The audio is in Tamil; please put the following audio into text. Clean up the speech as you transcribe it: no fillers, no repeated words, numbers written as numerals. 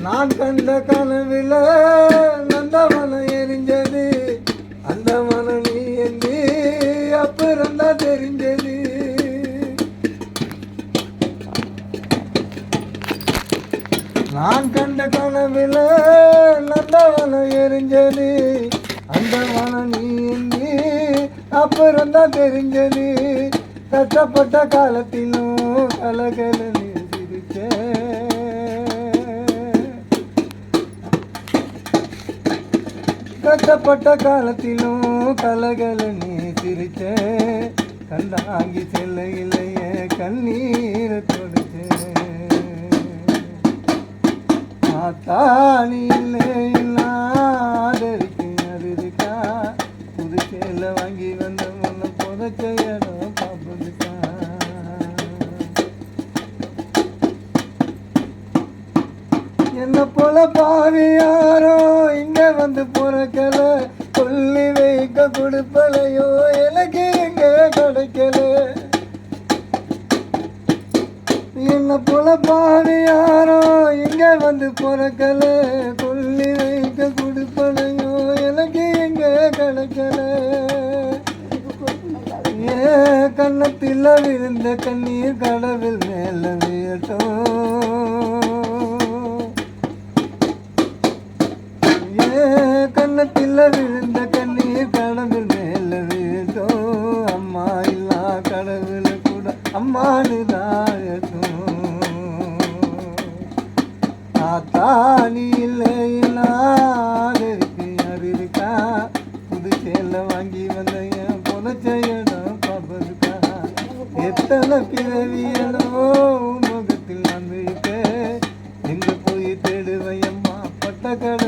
நான் கண்ட கனவில் நந்தவனம் எரிஞ்சது, அந்த மனம் நீ என்று அப்புறம் தான் தெரிஞ்சது. நான் கண்ட கனவில் நந்தவனம் எரிஞ்சது, அந்த மனம் நீ என்று அப்புறம் தான் தெரிஞ்சது. கஷ்டப்பட்ட காலத்திலும் கலகல நீ சிரிச்ச, கஷ்டப்பட்ட காலத்திலும் கலகல நீ சிரிச்ச. கண்டாங்கி செல்ல இல்லைய கண்ணீரை தொடுச்ச. தானி இல்லைன்னா ஆதரிக்கு அது இருக்கா, புது சேல வாங்கி வந்த முன்ன புதைச்ச இடம் பாப்பதுக்கா. என்ன போல பாவி யாரோ இங்க வந்து பிறக்கல, சொல்லி வைக்க கொடுப்பலையோ எனக்கு எங்க கிடைக்கல. என்ன போல பாவி யாரோ இங்க வந்து பிறக்கல, சொல்லி வைக்க கொடுப்பலையோ எனக்கு எங்க கிடைக்கல. ஏன் கண்ணத்தில் விழுந்த கண்ணீர் கடவுள் மேல விழட்டும், கண்ணத்தில் விழுந்த கண்ணீர் கடவுள் மேல விழட்டும். அம்மா இல்லா கடவுள் கூட அம்மானு தாயட்டும். தானி இல்லைன்னா இருக்கு அது இருக்கா, புது சேல வாங்கி வந்த என் புதைச்ச இடம் பாப்பதுக்கா. எத்தனை பிறவியனோ முகத்தில் நான் இருக்க, எங்க போய் தேடுவையம்மா பட்ட கடை